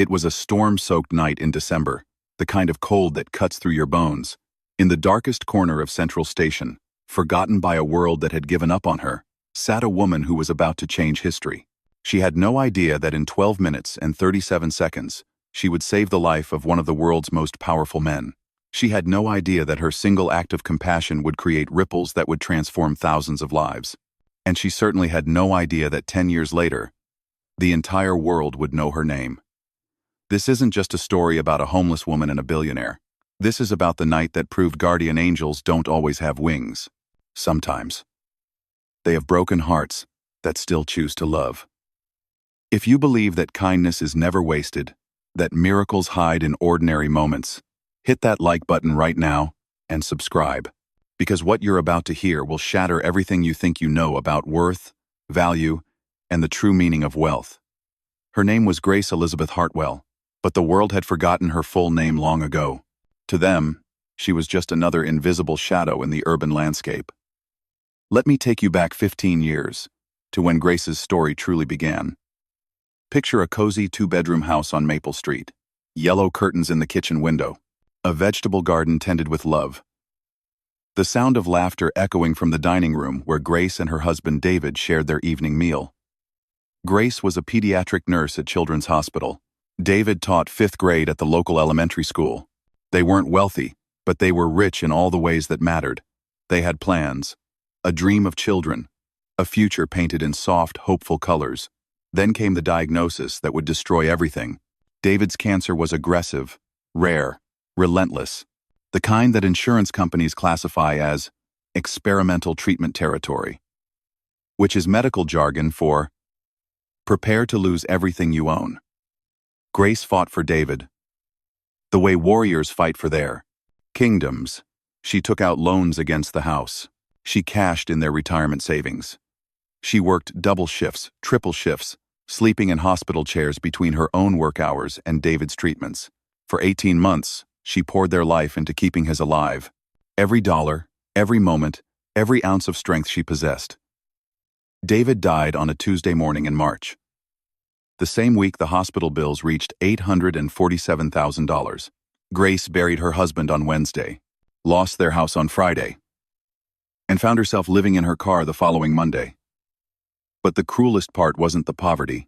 It was a storm-soaked night in December, the kind of cold that cuts through your bones. In the darkest corner of Central Station, forgotten by a world that had given up on her, sat a woman who was about to change history. She had no idea that in 12 minutes and 37 seconds, she would save the life of one of the world's most powerful men. She had no idea that her single act of compassion would create ripples that would transform thousands of lives. And she certainly had no idea that 10 years later, the entire world would know her name. This isn't just a story about a homeless woman and a billionaire. This is about the night that proved guardian angels don't always have wings. Sometimes. They have broken hearts that still choose to love. If you believe that kindness is never wasted, that miracles hide in ordinary moments, hit that like button right now and subscribe, because what you're about to hear will shatter everything you think you know about worth, value, and the true meaning of wealth. Her name was Grace Elizabeth Hartwell, but the world had forgotten her full name long ago. To them, she was just another invisible shadow in the urban landscape. Let me take you back 15 years, to when Grace's story truly began. Picture a cozy two-bedroom house on Maple Street, yellow curtains in the kitchen window, a vegetable garden tended with love. The sound of laughter echoing from the dining room where Grace and her husband David shared their evening meal. Grace was a pediatric nurse at Children's Hospital. David taught 5th grade at the local elementary school. They weren't wealthy, but they were rich in all the ways that mattered. They had plans, a dream of children, a future painted in soft, hopeful colors. Then came the diagnosis that would destroy everything. David's cancer was aggressive, rare, relentless, the kind that insurance companies classify as experimental treatment territory, which is medical jargon for prepare to lose everything you own. Grace fought for David, the way warriors fight for their kingdoms. She took out loans against the house. She cashed in their retirement savings. She worked double shifts, triple shifts, sleeping in hospital chairs between her own work hours and David's treatments. For 18 months, she poured their life into keeping his alive. Every dollar, every moment, every ounce of strength she possessed. David died on a Tuesday morning in March. The same week, the hospital bills reached $847,000. Grace buried her husband on Wednesday, lost their house on Friday, and found herself living in her car the following Monday. But the cruelest part wasn't the poverty.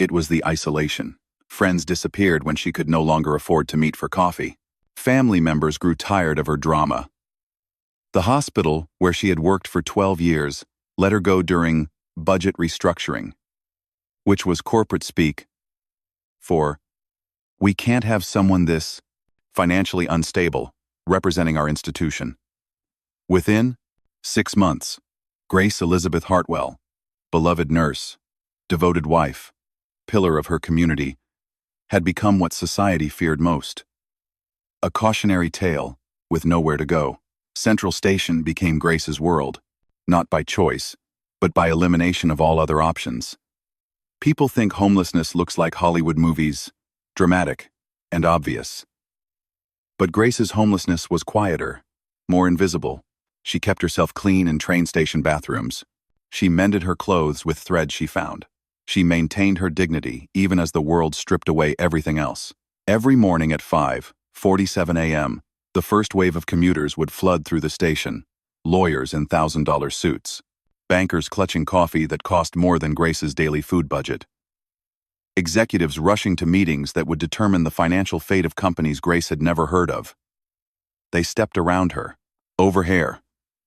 It was the isolation. Friends disappeared when she could no longer afford to meet for coffee. Family members grew tired of her drama. The hospital, where she had worked for 12 years, let her go during budget restructuring, which was corporate speak for, we can't have someone this financially unstable representing our institution. Within 6 months, Grace Elizabeth Hartwell, beloved nurse, devoted wife, pillar of her community, had become what society feared most. A cautionary tale with nowhere to go. Central Station became Grace's world, not by choice, but by elimination of all other options. People think homelessness looks like Hollywood movies, dramatic and obvious. But Grace's homelessness was quieter, more invisible. She kept herself clean in train station bathrooms. She mended her clothes with thread she found. She maintained her dignity even as the world stripped away everything else. Every morning at 5:47 a.m., the first wave of commuters would flood through the station. Lawyers in $1,000 suits. Bankers clutching coffee that cost more than Grace's daily food budget. Executives rushing to meetings that would determine the financial fate of companies Grace had never heard of. They stepped around her, over hair,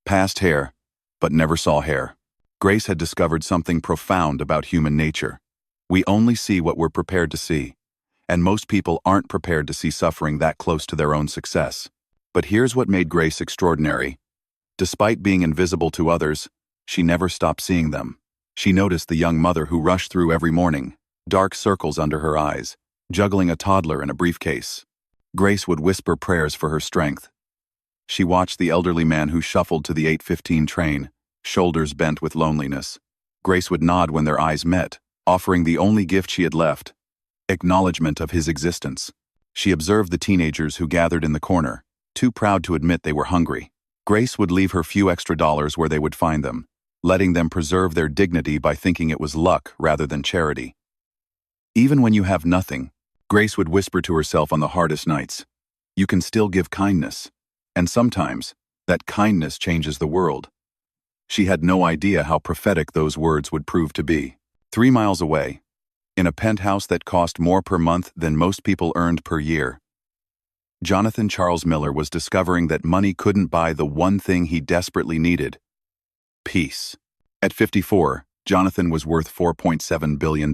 past hair, but never saw hair. Grace had discovered something profound about human nature. We only see what we're prepared to see, and most people aren't prepared to see suffering that close to their own success. But here's what made Grace extraordinary. Despite being invisible to others, she never stopped seeing them. She noticed the young mother who rushed through every morning, dark circles under her eyes, juggling a toddler in a briefcase. Grace would whisper prayers for her strength. She watched the elderly man who shuffled to the 8:15 train, shoulders bent with loneliness. Grace would nod when their eyes met, offering the only gift she had left, acknowledgement of his existence. She observed the teenagers who gathered in the corner, too proud to admit they were hungry. Grace would leave her few extra dollars where they would find them, letting them preserve their dignity by thinking it was luck rather than charity. Even when you have nothing, Grace would whisper to herself on the hardest nights, "You can still give kindness. And sometimes, that kindness changes the world." She had no idea how prophetic those words would prove to be. 3 miles away, in a penthouse that cost more per month than most people earned per year, Jonathan Charles Miller was discovering that money couldn't buy the one thing he desperately needed: peace. At 54, Jonathan was worth $4.7 billion.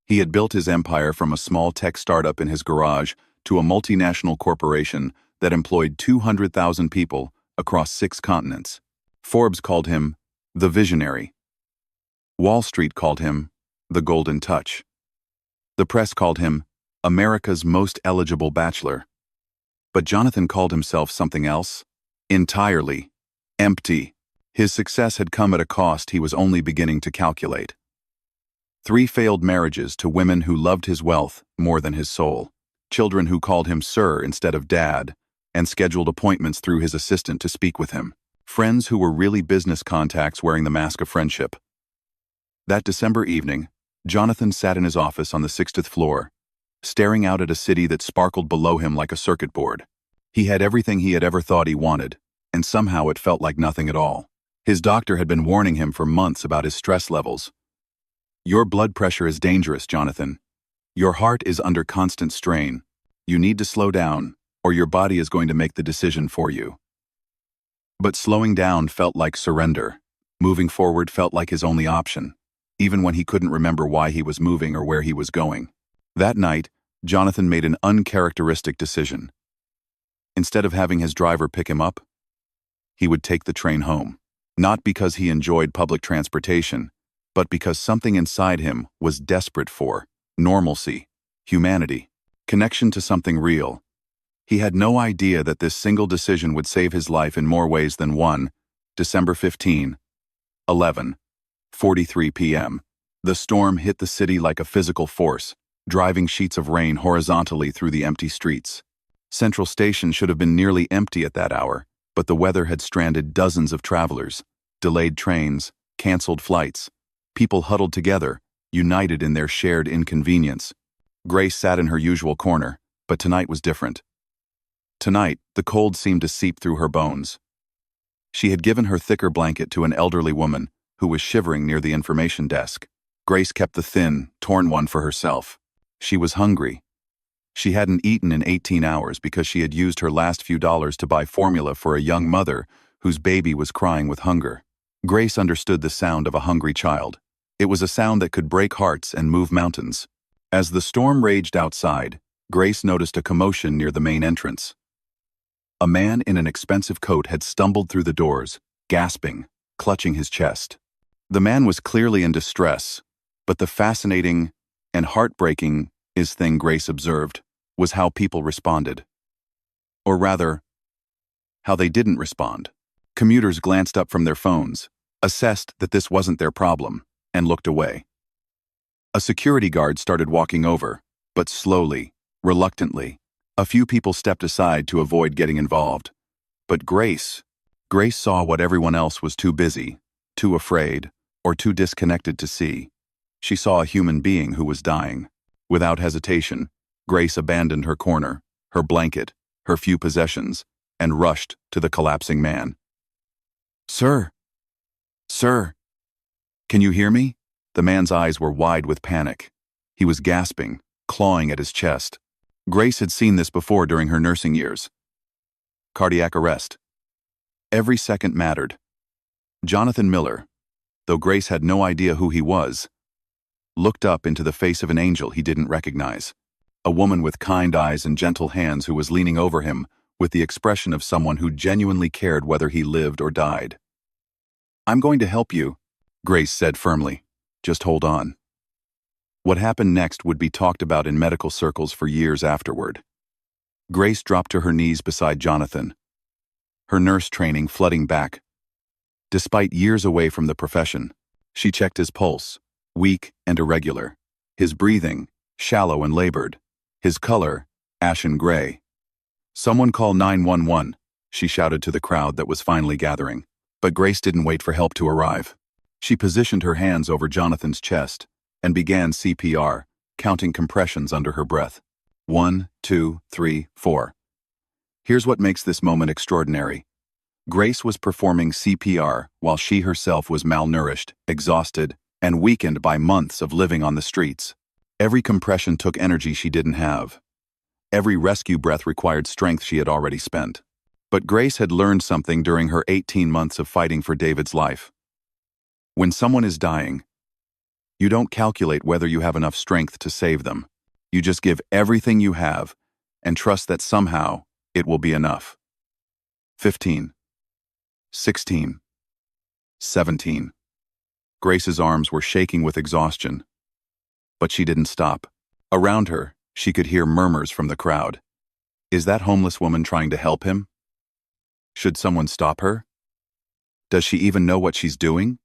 He had built his empire from a small tech startup in his garage to a multinational corporation that employed 200,000 people across 6 continents. Forbes called him the Visionary. Wall Street called him the Golden Touch. The press called him America's most eligible bachelor. But Jonathan called himself something else entirely: empty. His success had come at a cost he was only beginning to calculate. 3 failed marriages to women who loved his wealth more than his soul, children who called him sir instead of dad, and scheduled appointments through his assistant to speak with him. Friends who were really business contacts wearing the mask of friendship. That December evening, Jonathan sat in his office on the 60th floor, staring out at a city that sparkled below him like a circuit board. He had everything he had ever thought he wanted, and somehow it felt like nothing at all. His doctor had been warning him for months about his stress levels. "Your blood pressure is dangerous, Jonathan. Your heart is under constant strain. You need to slow down, or your body is going to make the decision for you." But slowing down felt like surrender. Moving forward felt like his only option, even when he couldn't remember why he was moving or where he was going. That night, Jonathan made an uncharacteristic decision. Instead of having his driver pick him up, he would take the train home. Not because he enjoyed public transportation, but because something inside him was desperate for normalcy, humanity, connection to something real. He had no idea that this single decision would save his life in more ways than one. December 15, 11:43 p.m. The storm hit the city like a physical force, driving sheets of rain horizontally through the empty streets. Central Station should have been nearly empty at that hour, but the weather had stranded dozens of travelers, delayed trains, canceled flights. People huddled together, united in their shared inconvenience. Grace sat in her usual corner, but tonight was different. Tonight, the cold seemed to seep through her bones. She had given her thicker blanket to an elderly woman who was shivering near the information desk. Grace kept the thin, torn one for herself. She was hungry. She hadn't eaten in 18 hours because she had used her last few dollars to buy formula for a young mother whose baby was crying with hunger. Grace understood the sound of a hungry child. It was a sound that could break hearts and move mountains. As the storm raged outside, Grace noticed a commotion near the main entrance. A man in an expensive coat had stumbled through the doors, gasping, clutching his chest. The man was clearly in distress, but the fascinating and heartbreaking thing Grace observed was how people responded. Or rather, how they didn't respond. Commuters glanced up from their phones, assessed that this wasn't their problem, and looked away. A security guard started walking over, but slowly, reluctantly. A few people stepped aside to avoid getting involved. But Grace saw what everyone else was too busy, too afraid, or too disconnected to see. She saw a human being who was dying. Without hesitation, Grace abandoned her corner, her blanket, her few possessions, and rushed to the collapsing man. "Sir! Sir! Can you hear me?" The man's eyes were wide with panic. He was gasping, clawing at his chest. Grace had seen this before during her nursing years. Cardiac arrest. Every second mattered. Jonathan Miller, though Grace had no idea who he was, looked up into the face of an angel he didn't recognize. A woman with kind eyes and gentle hands who was leaning over him with the expression of someone who genuinely cared whether he lived or died. "I'm going to help you," Grace said firmly. "Just hold on." What happened next would be talked about in medical circles for years afterward. Grace dropped to her knees beside Jonathan, her nurse training flooding back. Despite years away from the profession, she checked his pulse, weak and irregular, his breathing, shallow and labored, his color, ashen gray. "Someone call 911, she shouted to the crowd that was finally gathering. But Grace didn't wait for help to arrive. She positioned her hands over Jonathan's chest and began CPR, counting compressions under her breath. 1, 2, 3, 4. Here's what makes this moment extraordinary. Grace was performing CPR while she herself was malnourished, exhausted, and weakened by months of living on the streets. Every compression took energy she didn't have. Every rescue breath required strength she had already spent. But Grace had learned something during her 18 months of fighting for David's life. When someone is dying, you don't calculate whether you have enough strength to save them. You just give everything you have and trust that somehow it will be enough. 15. 16. 17. Grace's arms were shaking with exhaustion. But she didn't stop. Around her, she could hear murmurs from the crowd. Is that homeless woman trying to help him? Should someone stop her? Does she even know what she's doing?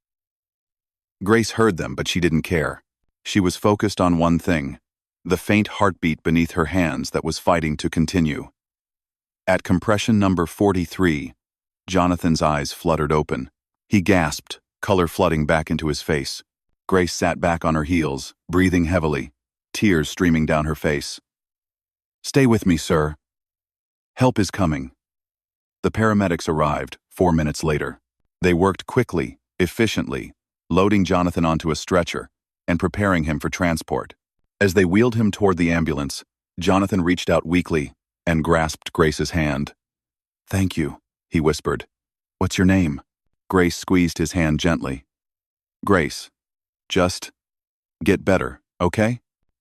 Grace heard them, but she didn't care. She was focused on one thing, the faint heartbeat beneath her hands that was fighting to continue. At compression number 43, Jonathan's eyes fluttered open. He gasped, color flooding back into his face. Grace sat back on her heels, breathing heavily, tears streaming down her face. Stay with me, sir. Help is coming. The paramedics arrived 4 minutes later. They worked quickly, efficiently, loading Jonathan onto a stretcher and preparing him for transport. As they wheeled him toward the ambulance, Jonathan reached out weakly and grasped Grace's hand. Thank you, he whispered. What's your name? Grace squeezed his hand gently. Grace. Just get better, okay?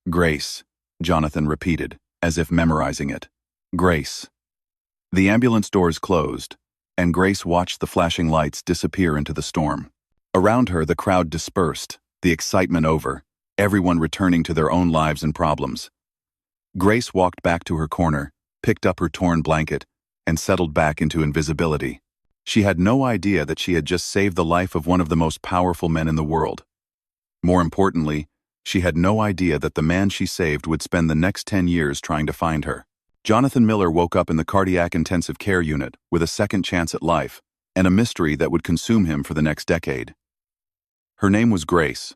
Grace, Jonathan repeated, as if memorizing it. Grace. The ambulance doors closed, and Grace watched the flashing lights disappear into the storm. Around her, the crowd dispersed, the excitement over, everyone returning to their own lives and problems. Grace walked back to her corner, picked up her torn blanket, and settled back into invisibility. She had no idea that she had just saved the life of one of the most powerful men in the world. More importantly, she had no idea that the man she saved would spend the next 10 years trying to find her. Jonathan Miller woke up in the cardiac intensive care unit with a second chance at life, and a mystery that would consume him for the next decade. Her name was Grace.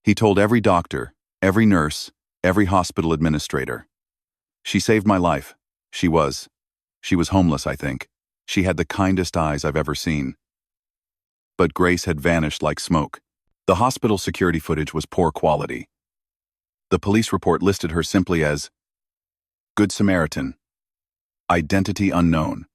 He told every doctor, every nurse, every hospital administrator. She saved my life. She was homeless, I think. She had the kindest eyes I've ever seen. But Grace had vanished like smoke. The hospital security footage was poor quality. The police report listed her simply as Good Samaritan. Identity unknown.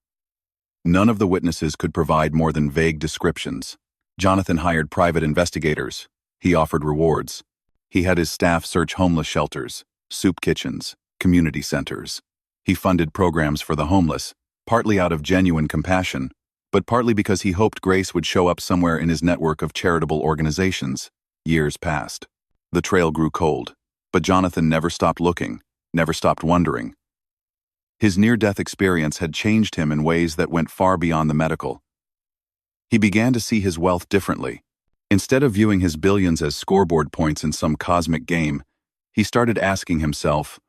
None of the witnesses could provide more than vague descriptions. Jonathan hired private investigators. He offered rewards. He had his staff search homeless shelters, soup kitchens, community centers. He funded programs for the homeless, partly out of genuine compassion, but partly because he hoped Grace would show up somewhere in his network of charitable organizations. Years passed. The trail grew cold, but Jonathan never stopped looking, never stopped wondering. His near-death experience had changed him in ways that went far beyond the medical. He began to see his wealth differently. Instead of viewing his billions as scoreboard points in some cosmic game, he started asking himself,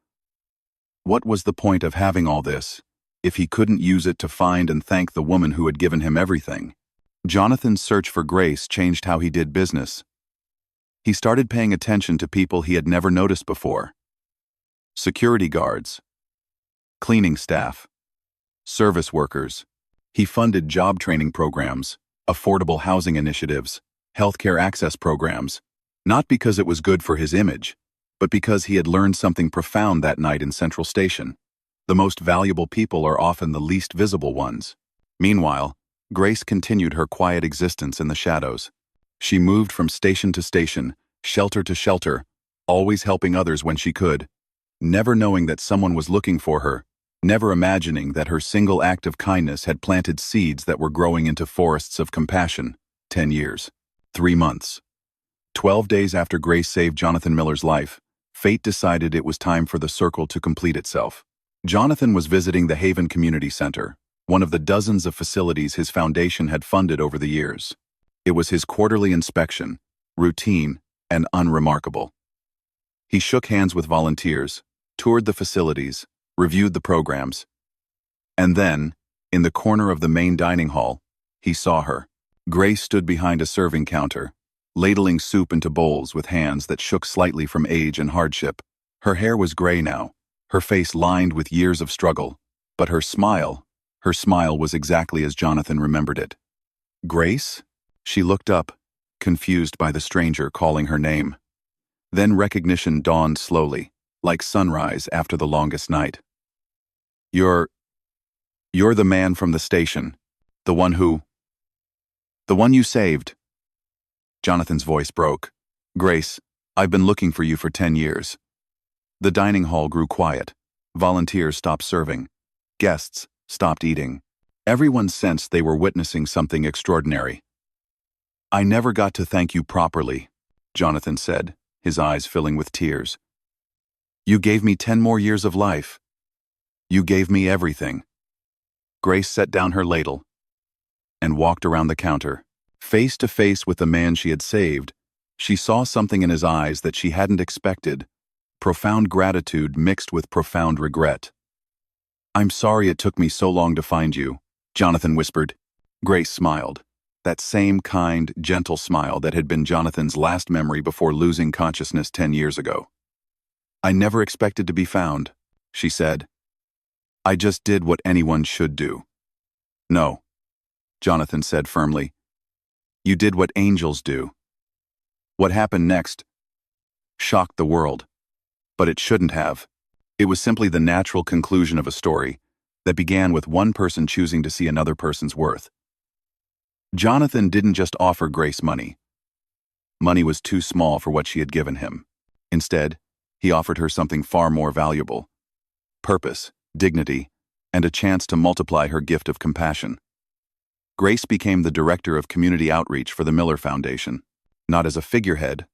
what was the point of having all this, if he couldn't use it to find and thank the woman who had given him everything? Jonathan's search for Grace changed how he did business. He started paying attention to people he had never noticed before. Security guards, cleaning staff, service workers. He funded job training programs, affordable housing initiatives, healthcare access programs, not because it was good for his image, but because he had learned something profound that night in Central Station. The most valuable people are often the least visible ones. Meanwhile, Grace continued her quiet existence in the shadows. She moved from station to station, shelter to shelter, always helping others when she could, never knowing that someone was looking for her, never imagining that her single act of kindness had planted seeds that were growing into forests of compassion. 10 years. 3 months. 12 days after Grace saved Jonathan Miller's life, fate decided it was time for the circle to complete itself. Jonathan was visiting the Haven Community Center, one of the dozens of facilities his foundation had funded over the years. It was his quarterly inspection, routine and unremarkable. He shook hands with volunteers, toured the facilities, reviewed the programs. And then, in the corner of the main dining hall, he saw her. Grace stood behind a serving counter, ladling soup into bowls with hands that shook slightly from age and hardship. Her hair was gray now, her face lined with years of struggle, but her smile was exactly as Jonathan remembered it. Grace? She looked up, confused by the stranger calling her name. Then recognition dawned slowly, like sunrise after the longest night. You're the man from the station, the one you saved. Jonathan's voice broke. Grace, I've been looking for you for 10 years. The dining hall grew quiet. Volunteers stopped serving. Guests stopped eating. Everyone sensed they were witnessing something extraordinary. I never got to thank you properly, Jonathan said, his eyes filling with tears. You gave me 10 more years of life. You gave me everything. Grace set down her ladle and walked around the counter. Face to face with the man she had saved, she saw something in his eyes that she hadn't expected. Profound gratitude mixed with profound regret. I'm sorry it took me so long to find you, Jonathan whispered. Grace smiled. That same kind, gentle smile that had been Jonathan's last memory before losing consciousness 10 years ago. I never expected to be found, she said. I just did what anyone should do. No, Jonathan said firmly. You did what angels do. What happened next shocked the world. But it shouldn't have. It was simply the natural conclusion of a story that began with one person choosing to see another person's worth. Jonathan didn't just offer Grace money. Money was too small for what she had given him. Instead, he offered her something far more valuable: purpose, dignity, and a chance to multiply her gift of compassion. Grace became the director of community outreach for the Miller Foundation, not as a figurehead,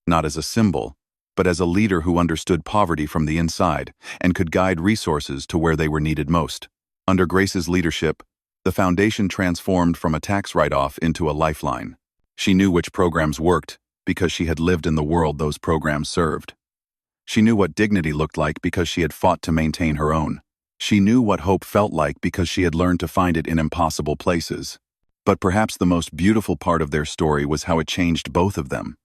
not as a symbol, but as a leader who understood poverty from the inside and could guide resources to where they were needed most. Under Grace's leadership, the foundation transformed from a tax write-off into a lifeline. She knew which programs worked because she had lived in the world those programs served. She knew what dignity looked like because she had fought to maintain her own. She knew what hope felt like because she had learned to find it in impossible places. But perhaps the most beautiful part of their story was how it changed both of them.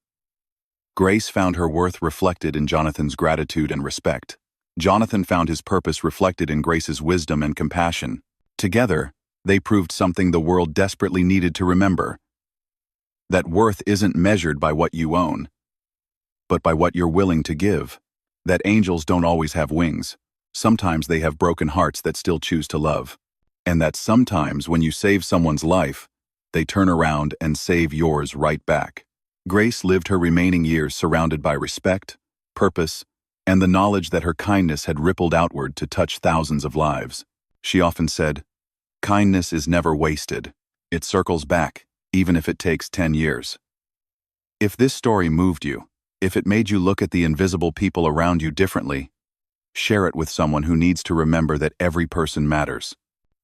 Grace found her worth reflected in Jonathan's gratitude and respect. Jonathan found his purpose reflected in Grace's wisdom and compassion. Together, they proved something the world desperately needed to remember: that worth isn't measured by what you own, but by what you're willing to give. That angels don't always have wings. Sometimes they have broken hearts that still choose to love. And that sometimes when you save someone's life, they turn around and save yours right back. Grace lived her remaining years surrounded by respect, purpose, and the knowledge that her kindness had rippled outward to touch thousands of lives. She often said, kindness is never wasted. It circles back, even if it takes 10 years. If this story moved you, if it made you look at the invisible people around you differently, share it with someone who needs to remember that every person matters.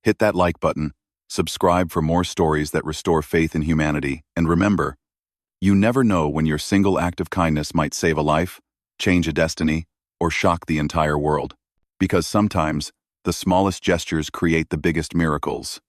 Hit that like button, subscribe for more stories that restore faith in humanity, and remember, you never know when your single act of kindness might save a life, change a destiny, or shock the entire world. Because sometimes, the smallest gestures create the biggest miracles.